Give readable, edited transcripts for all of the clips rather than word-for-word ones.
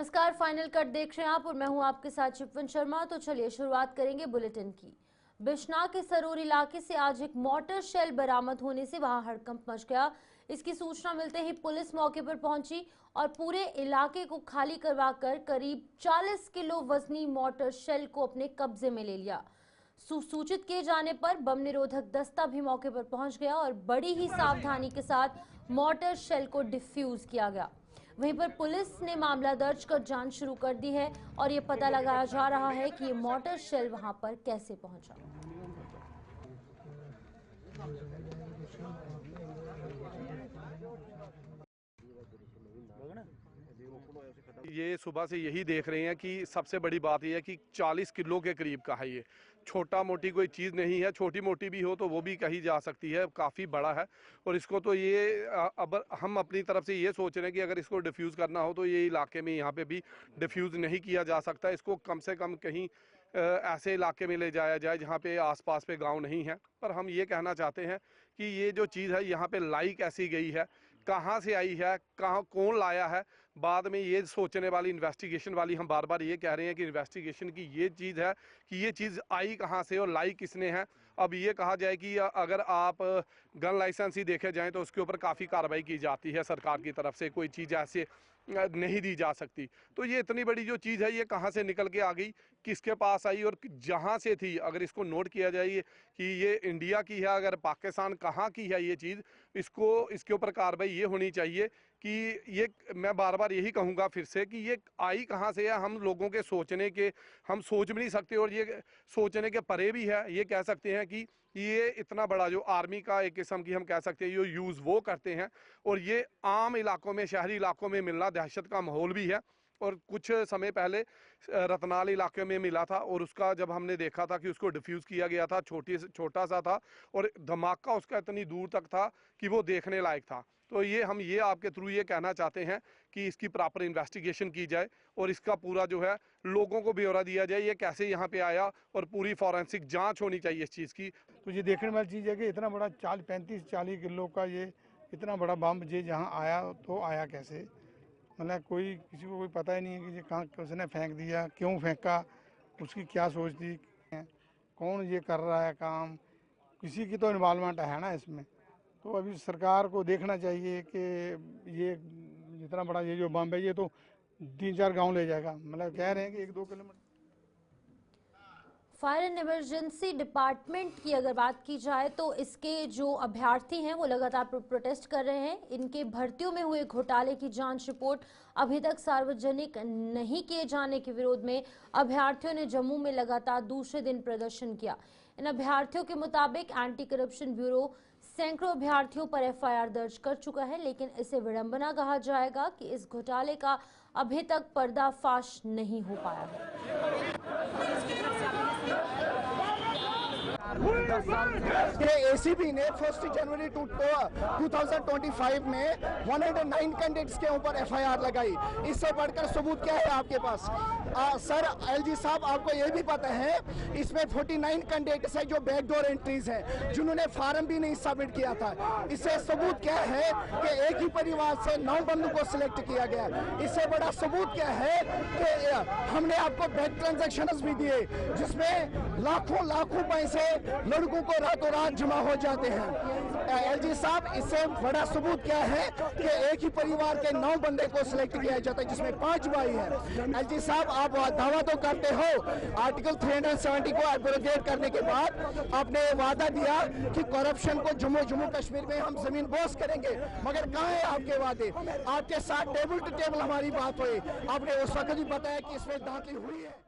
नमस्कार, final cut देख रहे हैं आप और मैं हूं आपके साथ शिववन शर्मा। तो चलिए शुरुआत करेंगे बुलेटिन की। बिश्नाह के सरूर इलाके से आज एक मोटर शेल बरामद होने से वहां हड़कंप मच गया। इसकी सूचना मिलते ही पुलिस मौके पर पहुंची और पूरे इलाके को खाली करवाकर करीब 40 किलो वजनी मोटर शेल को अपने कब्जे में ले लिया। सूचित किए जाने पर बम निरोधक दस्ता भी मौके पर पहुंच गया और बड़ी ही सावधानी के साथ मोटर शेल को डिफ्यूज किया गया। वहीं पर पुलिस ने मामला दर्ज कर जांच शुरू कर दी है और ये पता लगाया जा रहा है कि ये मोटर शेल वहां पर कैसे पहुंचा। ये सुबह से यही देख रहे हैं कि सबसे बड़ी बात यह है कि 40 किलो के करीब का है। ये छोटा मोटी कोई चीज़ नहीं है, छोटी मोटी भी हो तो वो भी कही जा सकती है, काफ़ी बड़ा है। और इसको तो ये अब हम अपनी तरफ से ये सोच रहे हैं कि अगर इसको डिफ्यूज़ करना हो तो ये इलाके में यहाँ पे भी डिफ्यूज़ नहीं किया जा सकता। इसको कम से कम कहीं ऐसे इलाके में ले जाया जाए जहाँ पे आसपास पे गांव नहीं है। पर हम ये कहना चाहते हैं कि ये जो चीज़ है यहाँ पे लाई कैसी गई है, कहाँ से आई है, कहाँ कौन लाया है, बाद में ये सोचने वाली इन्वेस्टिगेशन वाली हम बार बार ये कह रहे हैं कि इन्वेस्टिगेशन की ये चीज़ है कि ये चीज़ आई कहाँ से और लाई किसने है। अब ये कहा जाए कि अगर आप गन लाइसेंस ही देखे जाएं तो उसके ऊपर काफ़ी कार्रवाई की जाती है सरकार की तरफ से, कोई चीज़ ऐसे नहीं दी जा सकती। तो ये इतनी बड़ी जो चीज़ है ये कहाँ से निकल के आ गई, किसके पास आई और जहाँ से थी, अगर इसको नोट किया जाए कि ये इंडिया की है, अगर पाकिस्तान कहाँ की है ये चीज़, इसके ऊपर कार्रवाई ये होनी चाहिए कि ये, मैं बार बार यही कहूँगा फिर से कि ये आई कहाँ से है। हम लोगों के सोचने के, हम सोच भी नहीं सकते और ये सोचने के परे भी है। ये कह सकते हैं कि ये इतना बड़ा जो आर्मी का एक किस्म की हम कह सकते हैं ये यूज़ वो करते हैं और ये आम इलाकों में, शहरी इलाकों में मिलना दहशत का माहौल भी है। और कुछ समय पहले रतनाल इलाके में मिला था और उसका जब हमने देखा था कि उसको डिफ्यूज़ किया गया था, छोटा सा था और धमाका उसका इतनी दूर तक था कि वो देखने लायक था। तो हम ये आपके थ्रू ये कहना चाहते हैं कि इसकी प्रॉपर इन्वेस्टिगेशन की जाए और इसका पूरा जो है लोगों को ब्यौरा दिया जाए, ये कैसे यहाँ पे आया और पूरी फॉरेंसिक जांच होनी चाहिए इस चीज़ की। तो ये देखने वाली चीज़ है कि इतना बड़ा 35-40 किलो का ये इतना बड़ा बम ये जहाँ आया तो आया कैसे, मतलब किसी को कोई पता ही नहीं है कि ये कहाँ किसने फेंक दिया, क्यों फेंका, उसकी क्या सोच थी, कौन ये कर रहा है काम, किसी की तो इन्वॉल्वमेंट है ना इसमें। तो अभी सरकार को देखना चाहिए कि ये इतना बड़ा ये जो बम है ये तो 3-4 गांव ले जाएगा, मतलब कह रहे हैं कि 1-2 kilometre. Fire and emergency department की अगर बात की जाए तो इसके जो अभ्यर्थी हैं वो लगातार प्रोटेस्ट कर रहे हैं। इनके भर्तियों में हुए घोटाले की जांच रिपोर्ट अभी तक सार्वजनिक नहीं किए जाने के विरोध में अभ्यर्थियों ने जम्मू में लगातार दूसरे दिन प्रदर्शन किया। इन अभ्यर्थियों के मुताबिक एंटी करप्शन ब्यूरो सैकड़ों अभ्यर्थियों पर एफआईआर दर्ज कर चुका है, लेकिन इसे विडंबना कहा जाएगा कि इस घोटाले का अभी तक पर्दाफाश नहीं हो पाया है। एसीबी ने 1 जनवरी 2025 में 109 कैंडिडेट्स के ऊपर एफआईआर लगाई। इससे बढ़कर सबूत क्या है आपके पास? सर एलजी साहब, आपको ये भी पता है इसमें 49 कैंडिडेट्स है जो बैकडोर एंट्रीज हैं, जिन्होंने फार्म भी नहीं सबमिट किया था। इससे सबूत क्या है कि एक ही परिवार से 9 बंदों को सिलेक्ट किया गया। इससे बड़ा सबूत क्या है कि हमने आपको बैंक ट्रांजैक्शंस भी दिए जिसमें लाखों पैसे लड़कों को रातों रात जमा हो जाते हैं। एलजी साहब, इससे बड़ा सबूत क्या है कि एक ही परिवार के 9 बंदे को सिलेक्ट किया जाता है जिसमें 5 भाई हैं। एलजी साहब, आप दावा तो करते हो आर्टिकल 370 को एब्रोगेट करने के बाद आपने वादा दिया कि करप्शन को जम्मू कश्मीर में हम जमीन बोस करेंगे, मगर कहाँ है आपके वादे? आपके साथ टेबल टू टेबल हमारी बात हुई, आपने उस वक्त भी बताया कि इसमें दाखिल हुई है।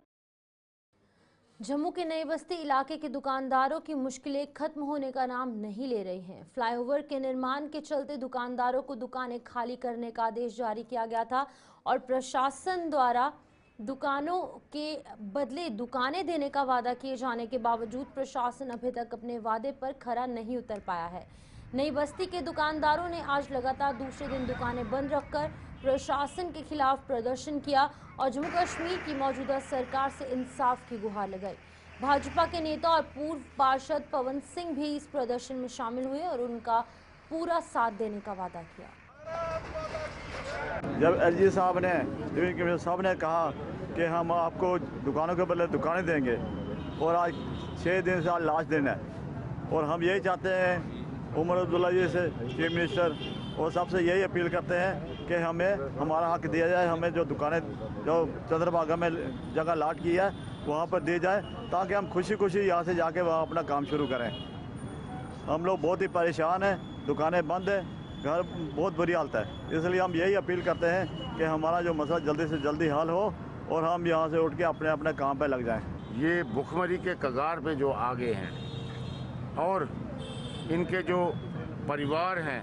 जम्मू के नई बस्ती इलाके के दुकानदारों की मुश्किलें खत्म होने का नाम नहीं ले रही हैं। फ्लाईओवर के निर्माण के चलते दुकानदारों को दुकानें खाली करने का आदेश जारी किया गया था और प्रशासन द्वारा दुकानों के बदले दुकानें देने का वादा किए जाने के बावजूद प्रशासन अभी तक अपने वादे पर खरा नहीं उतर पाया है। नई बस्ती के दुकानदारों ने आज लगातार दूसरे दिन दुकानें बंद रखकर प्रशासन के खिलाफ प्रदर्शन किया और जम्मू कश्मीर की मौजूदा सरकार से इंसाफ की गुहार लगाई। भाजपा के नेता और पूर्व पार्षद पवन सिंह भी इस प्रदर्शन में शामिल हुए और उनका पूरा साथ देने का वादा किया। जब एलजी साहब ने डिवीजन कमिश्नर साहब ने कहा कि हम आपको दुकानों के बदले दुकानें देंगे, और आज 6 दिन से आज लास्ट दिन है, और हम यही चाहते हैं उमर अब्दुल्ला जी से, चीफ मिनिस्टर, और सबसे यही अपील करते हैं कि हमें हमारा हक दिया जाए। हमें जो दुकानें जो चंद्रभागा में जगह लाट की है वहाँ पर दी जाए, ताकि हम खुशी खुशी यहाँ से जाके वहाँ अपना काम शुरू करें। हम लोग बहुत ही परेशान हैं, दुकानें बंद हैं, घर बहुत बुरी हालत है। इसलिए हम यही अपील करते हैं कि हमारा जो मसला जल्दी से जल्दी हल हो और हम यहाँ से उठ के अपने अपने काम पर लग जाएं। ये भुखमरी के कगार पे जो आगे हैं और इनके जो परिवार हैं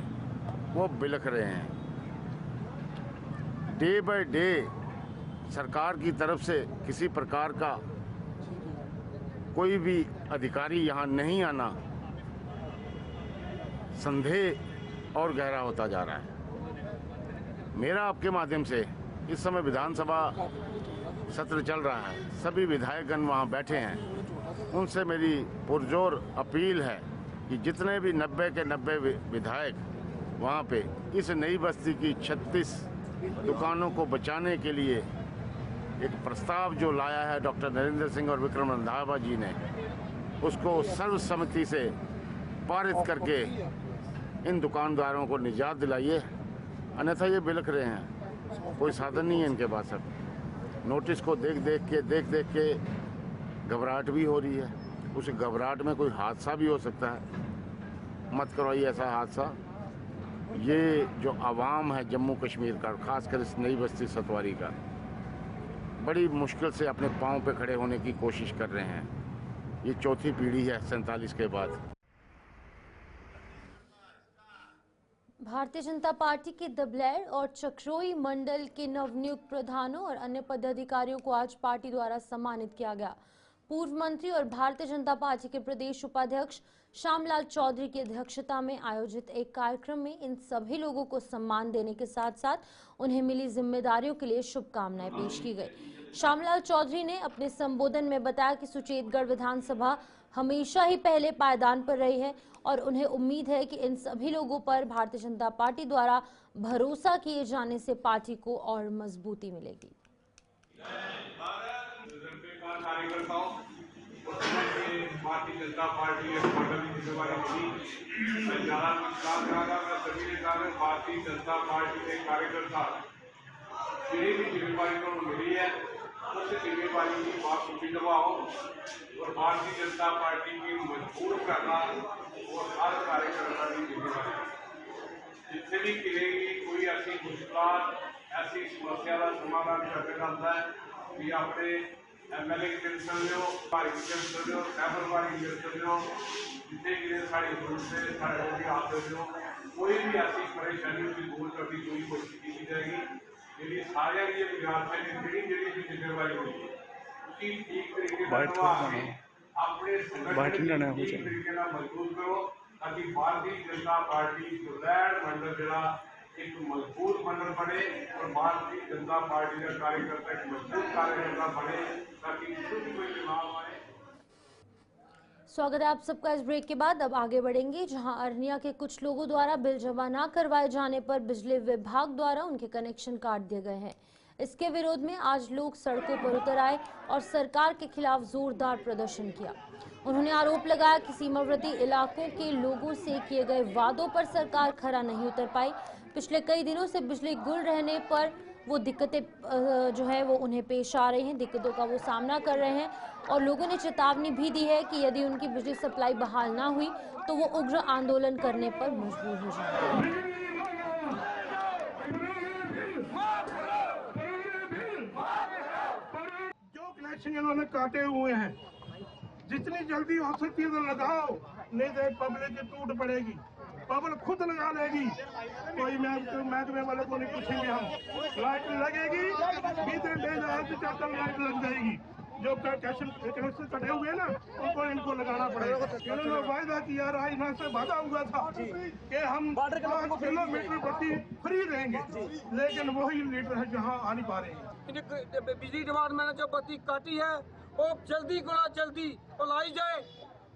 वो बिलख रहे हैं। डे बाय डे सरकार की तरफ से किसी प्रकार का कोई भी अधिकारी यहाँ नहीं आना संदेह और गहरा होता जा रहा है। मेरा आपके माध्यम से इस समय विधानसभा सत्र चल रहा है, सभी विधायकगण वहाँ बैठे हैं, उनसे मेरी पुरजोर अपील है कि जितने भी 90 के 90 विधायक वहाँ पे इस नई बस्ती की 36 दुकानों को बचाने के लिए एक प्रस्ताव जो लाया है डॉक्टर नरेंद्र सिंह और विक्रम रंधावा जी ने, उसको सर्वसम्मति से पारित करके इन दुकानदारों को निजात दिलाइए, अन्यथा ये बिलख रहे हैं। कोई साधन नहीं है इनके पास। अब नोटिस को देख देख के घबराहट भी हो रही है। उस घबराहट में कोई हादसा भी हो सकता है। मत करवाइए ऐसा हादसा। ये जो आवाम है जम्मू कश्मीर का, खासकर इस नई बस्ती सतवारी का, बड़ी मुश्किल से अपने पाँव पे खड़े होने की कोशिश कर रहे हैं। ये चौथी पीढ़ी है 47 के बाद। भारतीय जनता पार्टी के दबलैर और चक्रोई मंडल के नवनियुक्त प्रधानों और अन्य पदाधिकारियों को आज पार्टी द्वारा सम्मानित किया गया। पूर्व मंत्री और भारतीय जनता पार्टी के प्रदेश उपाध्यक्ष श्यामलाल चौधरी की अध्यक्षता में आयोजित एक कार्यक्रम में इन सभी लोगों को सम्मान देने के साथ साथ उन्हें मिली जिम्मेदारियों के लिए शुभकामनाएं पेश की गई। श्यामलाल चौधरी ने अपने संबोधन में बताया कि सुचेतगढ़ विधानसभा हमेशा ही पहले पायदान पर रही है और उन्हें उम्मीद है कि इन सभी लोगों पर भारतीय जनता पार्टी द्वारा भरोसा किए जाने से पार्टी को और मजबूती मिलेगी। भारतीय जनता पार्टी भारतीय जनता पार्टी के कार्यकर्ता जिन्हें भी जिम्मेवारी मिली है उस जिम्मेवारी की बाखूबी निभाओ और भारतीय जनता पार्टी की मजबूत करना और हर कार्यकर्ता की जिम्मेवारी। जितने भी किलेगी कोई ऐसी मुश्किल ऐसी समस्या का समाधान करना चाहता है कि अपने MLA की टेंशन लो, पार्टी की टेंशन लो, ट्रैवल वाली टेंशन लो, जितने कि सारी जरूरत से सारे लोग हाथ लो, कोई भी ऐसी परेशानी की दूर करने की कोशिश की जाएगी। यदि सारे ये विद्यार्थियों ने जी भी जिम्मेवारी हुई है उसकी ठीक तरीके से अपने संगठन ठीक तरीके से मजबूत करो ताकि भारतीय जनता पार्टी दबलैर मंडल जिला एक मजबूत मंडल बने और भारतीय जनता पार्टी का कार्यकर्ता एक मजबूत कार्यकर्ता बने ताकि कोई चुनाव आए। स्वागत है आप सबका इस ब्रेक के बाद। अब आगे बढ़ेंगे जहां अरनिया के कुछ लोगों द्वारा बिल जमा न करवाए जाने पर बिजली विभाग द्वारा उनके कनेक्शन काट दिए गए हैं। इसके विरोध में आज लोग सड़कों पर उतर आए और सरकार के खिलाफ जोरदार प्रदर्शन किया। उन्होंने आरोप लगाया कि सीमावर्ती इलाकों के लोगों से किए गए वादों पर सरकार खरा नहीं उतर पाई। पिछले कई दिनों से बिजली गुल रहने पर वो दिक्कतें जो है वो उन्हें पेश आ रही हैं, दिक्कतों का वो सामना कर रहे हैं और लोगों ने चेतावनी भी दी है कि यदि उनकी बिजली सप्लाई बहाल ना हुई तो वो उग्र आंदोलन करने पर मजबूर हो जाएंगे। जो कनेक्शन इन्होंने काटे हुए हैं जितनी जल्दी हो सकती है तो लगाओ, नहीं तो पब्लिक की टूट पड़ेगी, पब्लिक खुद लगा लेगी। कोई महकमे वाले को नहीं पूछेंगे हम। लाइट लगेगी, भीतर लाइट लग जाएगी। जो कनेक्शन कटे हुए ना इनको लगाना पड़ेगा। इन्होंने वायदा किया रहा, यहाँ से वादा हुआ था कि हम 5 किलोमीटर प्रति फ्री देंगे, लेकिन वही लीटर है जहाँ आ नहीं पा रहे हैं। बिजली डिपार्टमेंट ने जो बत्ती काटी है वो जल्दी गुना जल्दी लाई जाए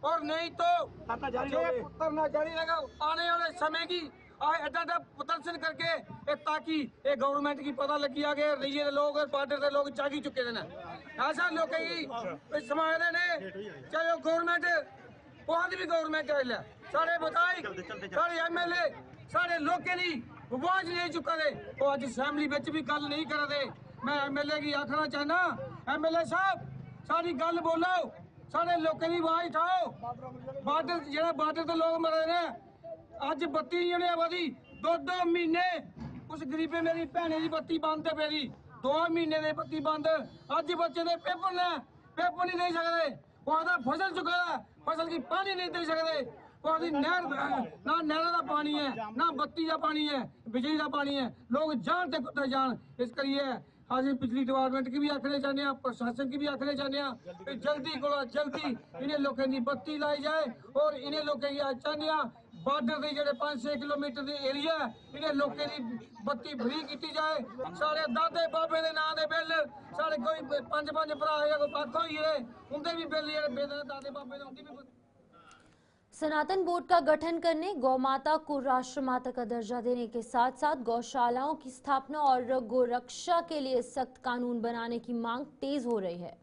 और नहीं तो धरना जारी रहेगा। आने वाले समय की एडा प्रदर्शन करके ताकि ये गवर्नमेंट की पता लगी आ गए रही लोग बॉर्डर के लोग जागी चुके हैं ऐसा लोग समाज ने चाहे गवर्नमेंट बहुत भी गवर्नमेंट है सारे विधायक सारे MLA सारे लोगों की आवाज नहीं चुका दे वो अज असैम्बली में भी गल नहीं करा दे। मैं MLA की आखना चाहना MLA साहब सारी गल बोलो सारे लोगों की आवाज उठाओ बॉर्डर जो बॉर्डर के लोग मरे ने अज बत्ती नहीं होने आवादी 2-2 महीने उस गरीबे मेरी भैने की बत्ती बंद है मेरी 2 महीने की बत्ती बंद अज बच्चे के पेपर नहीं दे सकते वो आधा फसल चुका है फसल की पानी नहीं दे सकते वो नहर ना नहर का पानी है ना बत्ती का पानी है बिजली का पानी है लोग जान ते कुत्ते जान इस करिए अस बिजली डिपार्टमेंट की भी आखने चाहते हैं प्रशासन की भी आखने चाहते हैं जल्दी को जल्दी इन्हें लोगों की बत्ती लाई जाए और इन्हें लोगों की चाहते हैं बॉर्डर के जो 5-6 किलोमीटर के एरिया इन्हें लोगों की बत्ती फ्री की जाए सारे दादे बाबे के नाम के बिल सारे कोई 5-5 भरा है कोई पक्ष होई है उनके भी बिल दादे बाबे ने उनकी भी। सनातन बोर्ड का गठन करने गौ माता को राष्ट्रमाता का दर्जा देने के साथ साथ गौशालाओं की स्थापना और गोरक्षा के लिए सख्त कानून बनाने की मांग तेज हो रही है।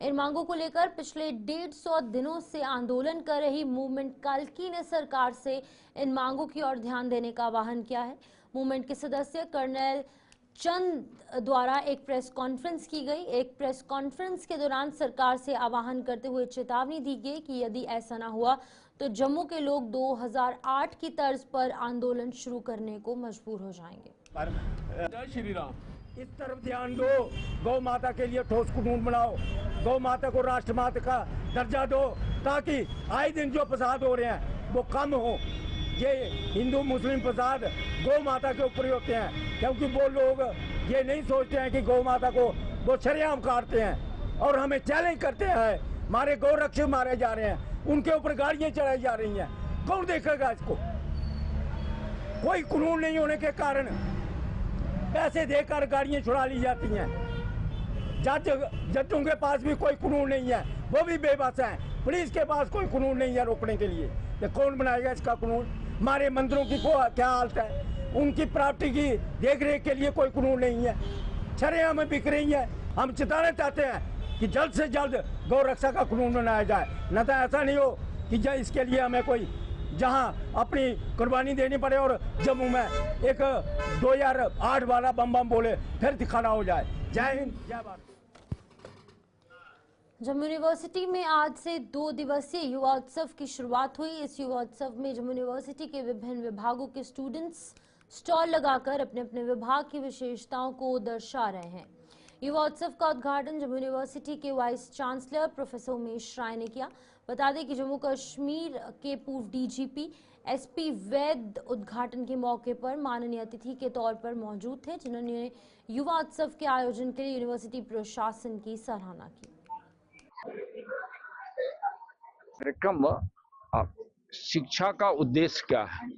इन मांगों को लेकर पिछले 150 दिनों से आंदोलन कर रही मूवमेंट कल्की ने सरकार से इन मांगों की ओर ध्यान देने का आह्वान किया है। मूवमेंट के सदस्य कर्नल चंद द्वारा एक प्रेस कॉन्फ्रेंस की गई। एक प्रेस कॉन्फ्रेंस के दौरान सरकार से आह्वान करते हुए चेतावनी दी गई कि यदि ऐसा न हुआ तो जम्मू के लोग 2008 की तर्ज पर आंदोलन शुरू करने को मजबूर हो जाएंगे। जय श्री राम। इस तरफ ध्यान दो, गौ माता के लिए ठोस कानून बनाओ, गौ माता को राष्ट्रमाता का दर्जा दो ताकि आए दिन जो फसाद हो रहे हैं वो कम हो। ये हिंदू मुस्लिम फसाद गौ माता के ऊपर ही होते हैं क्योंकि वो लोग ये नहीं सोचते हैं कि गौ माता को वो शरेआम काटते हैं और हमें चैलेंज करते हैं। हमारे गौ रक्षक मारे जा रहे हैं, उनके ऊपर गाड़ियां चलाई जा रही हैं। कौन देखेगा इसको? कोई कानून नहीं होने के कारण पैसे देकर गाड़ियां छुड़ा ली जाती हैं। जजों के पास भी कोई कानून नहीं है, वो भी बेबस हैं। पुलिस के पास कोई कानून नहीं है रोकने के लिए। तो कौन बनाएगा इसका कानून? हमारे मंदिरों की क्या हालत है, उनकी प्रॉपर्टी की देखरेख के लिए कोई कानून नहीं है। शरेआम में बिक रही है। हम चेताना चाहते हैं कि जल्द से जल्द गौ रक्षा का कानून बनाया जाए, न तो ऐसा नहीं हो कि इसके लिए हमें कोई जहां अपनी कुर्बानी देनी पड़े और जम्मू में एक 2008 वाला बम बोले फिर दिखाना हो जाए। जय हिंद जय भारत। जम्मू यूनिवर्सिटी में आज से 2 दिवसीय युवा उत्सव की शुरुआत हुई। इस युवा उत्सव में जम्मू यूनिवर्सिटी के विभिन्न विभागों के स्टूडेंट्स स्टॉल लगाकर अपने अपने विभाग की विशेषताओं को दर्शा रहे हैं। युवा उत्सव का उद्घाटन जम्मू यूनिवर्सिटी के वाइस चांसलर प्रोफेसर उमेश राय ने किया। बता दें कि जम्मू कश्मीर के पूर्व DGP SP वैद उद्घाटन के मौके पर माननीय अतिथि के तौर पर मौजूद थे, जिन्होंने युवा उत्सव के आयोजन के लिए यूनिवर्सिटी प्रशासन की सराहना की। कार्यक्रम शिक्षा का उद्देश्य क्या है?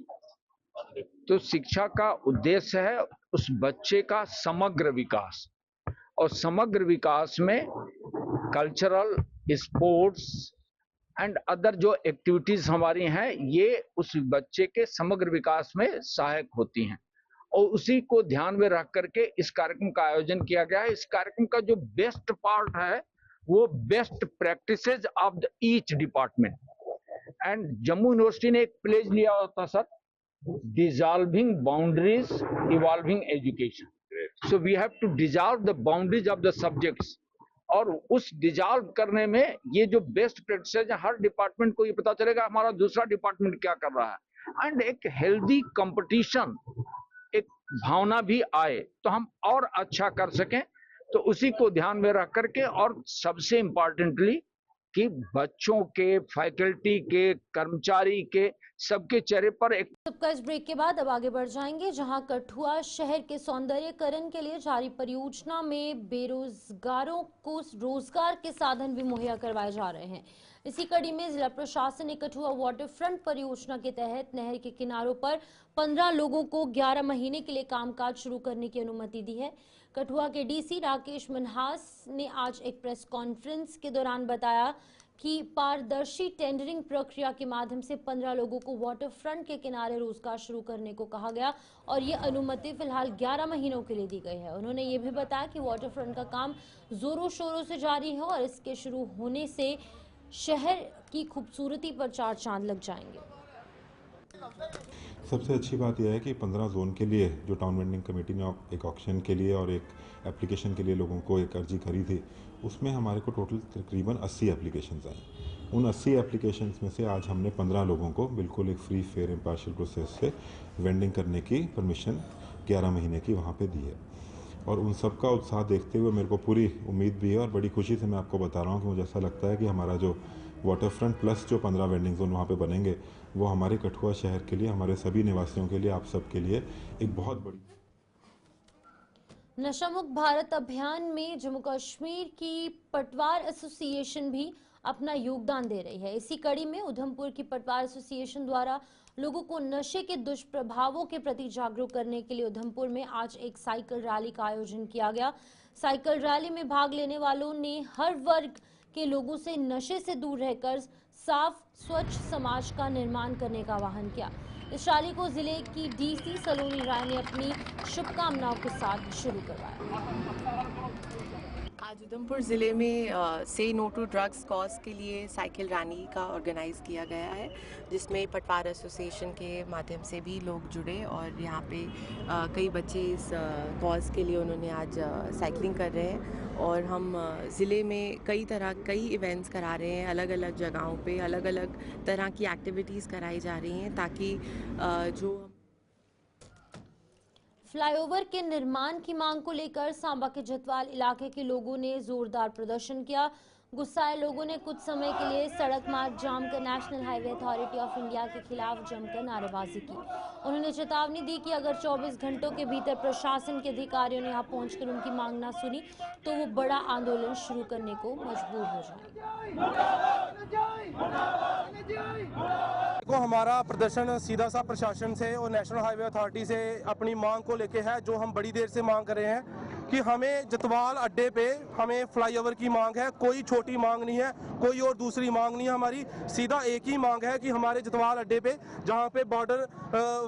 तो शिक्षा का उद्देश्य है उस बच्चे का समग्र विकास, और समग्र विकास में कल्चरल, स्पोर्ट्स एंड अदर जो एक्टिविटीज हमारी हैं ये उस बच्चे के समग्र विकास में सहायक होती हैं, और उसी को ध्यान में रख करके इस कार्यक्रम का आयोजन किया गया है। इस कार्यक्रम का जो बेस्ट पार्ट है वो best practices of the each department. And Jammu university ने एक प्लेज लिया होता sir, dissolving boundaries evolving education. So we have to dissolve the boundaries of the subjects, और उस डिसॉल्व करने में ये जो बेस्ट प्रैक्टिसेज है हर डिपार्टमेंट को ये पता चलेगा हमारा दूसरा डिपार्टमेंट क्या कर रहा है, एंड एक हेल्दी कंपटीशन, एक भावना भी आए तो हम और अच्छा कर सकें। तो उसी को ध्यान में रख करके, और सबसे इम्पोर्टेंटली कि बच्चों के, फैकल्टी के, कर्मचारी के, सबके चेहरे पर एक। सबका इस ब्रेक के बाद अब आगे बढ़ जाएंगे, जहां कठुआ शहर के सौंदर्यीकरण के लिए जारी परियोजना में बेरोजगारों को रोजगार के साधन भी मुहैया करवाए जा रहे हैं। इसी कड़ी में जिला प्रशासन ने कठुआ वाटर फ्रंट परियोजना के तहत नहर के किनारों पर 15 लोगों को 11 महीने के लिए कामकाज शुरू करने की अनुमति दी है। कठुआ के DC राकेश मनहास ने आज एक प्रेस कॉन्फ्रेंस के दौरान बताया कि पारदर्शी टेंडरिंग प्रक्रिया के माध्यम से 15 लोगों को वाटर फ्रंट के किनारे रोजगार शुरू करने को कहा गया और ये अनुमति फिलहाल 11 महीनों के लिए दी गई है। उन्होंने ये भी बताया कि वाटर फ्रंट का काम जोरों शोरों से जारी है और इसके शुरू होने से शहर की खूबसूरती पर 4 चांद लग जाएंगे। सबसे अच्छी बात यह है कि 15 जोन के लिए जो टाउन वेंडिंग कमेटी ने एक ऑक्शन के लिए और एक एप्लीकेशन के लिए लोगों को एक अर्जी करी थी, उसमें हमारे को टोटल तकरीबन 80 एप्लीकेशंस आई। उन 80 एप्लीकेशंस में से आज हमने 15 लोगों को बिल्कुल एक फ्री फेयर इम्पार्शियल प्रोसेस से वेंडिंग करने की परमिशन 11 महीने की वहाँ पे दी है। और उन सब का उत्साह देखते हुए मेरे को पूरी उम्मीद भी है और बड़ी खुशी से मैं आपको बता रहा हूँ कि मुझे ऐसा लगता है कि हमारा जो वाटर फ्रंट प्लस जो 15 वेंडिंग जोन वहाँ पे बनेंगे वो हमारे कठुआ शहर के लिए, हमारे सभी निवासियों के लिए, आप सब के लिए एक बहुत बड़ी। नशा मुक्त भारत अभियान में जम्मू कश्मीर की पटवार एसोसिएशन भी अपना योगदान दे रही है। इसी कड़ी में उधमपुर की पटवार एसोसिएशन द्वारा लोगों को नशे के दुष्प्रभावों के प्रति जागरूक करने के लिए उधमपुर में आज एक साइकिल रैली का आयोजन किया गया। साइकिल रैली में भाग लेने वालों ने हर वर्ग के लोगों से नशे से दूर रहकर साफ स्वच्छ समाज का निर्माण करने का आह्वान किया। इस रैली को जिले की डीसी सलोनी राय ने अपनी शुभकामनाओं के साथ शुरू करवाया। आज उधमपुर ज़िले में से नो टू ड्रग्स कॉज के लिए साइकिल रैली का ऑर्गेनाइज़ किया गया है, जिसमें पटवार एसोसिएशन के माध्यम से भी लोग जुड़े और यहाँ पे कई बच्चे इस कॉज के लिए उन्होंने आज साइकिलिंग कर रहे हैं। और हम ज़िले में कई इवेंट्स करा रहे हैं, अलग अलग जगहों पे अलग अलग तरह की एक्टिविटीज़ कराई जा रही हैं ताकि जो फ्लाईओवर के निर्माण की मांग को लेकर सांबा के जतवाल इलाके के लोगों ने जोरदार प्रदर्शन किया। गुस्साए लोगों ने कुछ समय के लिए सड़क मार्ग जाम कर national highway authority of India के खिलाफ जमकर नारेबाजी की। उन्होंने चेतावनी दी कि अगर 24 घंटों के भीतर प्रशासन के अधिकारियों ने यहाँ पहुंचकर उनकी मांग न सुनी तो वो बड़ा आंदोलन शुरू करने को मजबूर हो जाएंगे। को हमारा प्रदर्शन सीधा सा प्रशासन से और नेशनल हाईवे अथॉरिटी से अपनी मांग को लेके है, जो हम बड़ी देर से मांग कर रहे हैं कि हमें जतवाल अड्डे पे हमें फ्लाईओवर की मांग है। कोई छोटी मांग नहीं है, कोई और दूसरी मांग नहीं है, हमारी सीधा एक ही मांग है कि हमारे जतवाल अड्डे पे, जहाँ पे बॉर्डर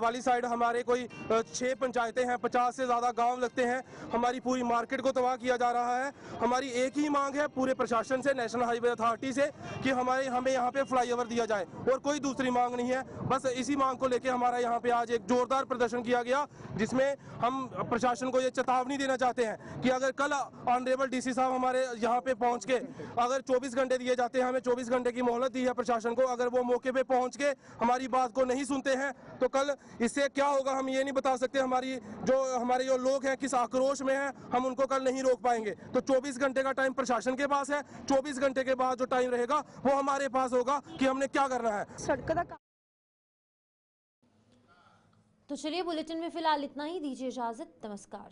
वाली साइड हमारे कोई 6 पंचायतें हैं, 50 से ज़्यादा गांव लगते हैं, हमारी पूरी मार्केट को तबाह किया जा रहा है। हमारी एक ही मांग है पूरे प्रशासन से, नेशनल हाईवे अथॉरिटी से, कि हमें यहाँ पे फ्लाईओवर दिया जाए और कोई दूसरी मांग नहीं है। बस इसी मांग को लेकर हमारा यहाँ पे आज एक जोरदार प्रदर्शन किया गया, जिसमें हम प्रशासन को ये चेतावनी देना चाहते हैं कि अगर कल ऑनरेबल डीसी साहब हमारे यहाँ पे पहुँच के, अगर 24 घंटे दिए जाते हैं, हमें 24 घंटे की मोहलत दी है प्रशासन को, अगर वो मौके पे पहुँच के हमारी बात को नहीं सुनते हैं तो कल इससे क्या होगा हम ये नहीं बता सकते। हमारे जो लोग हैं किस आक्रोश में हैं, हम उनको कल नहीं रोक पाएंगे। तो 24 घंटे का टाइम प्रशासन के पास है, 24 घंटे के बाद जो टाइम रहेगा वो हमारे पास होगा कि हमने क्या करना है। तो चलिए बुलेटिन में फिलहाल इतना ही, दीजिए इजाजत, नमस्कार।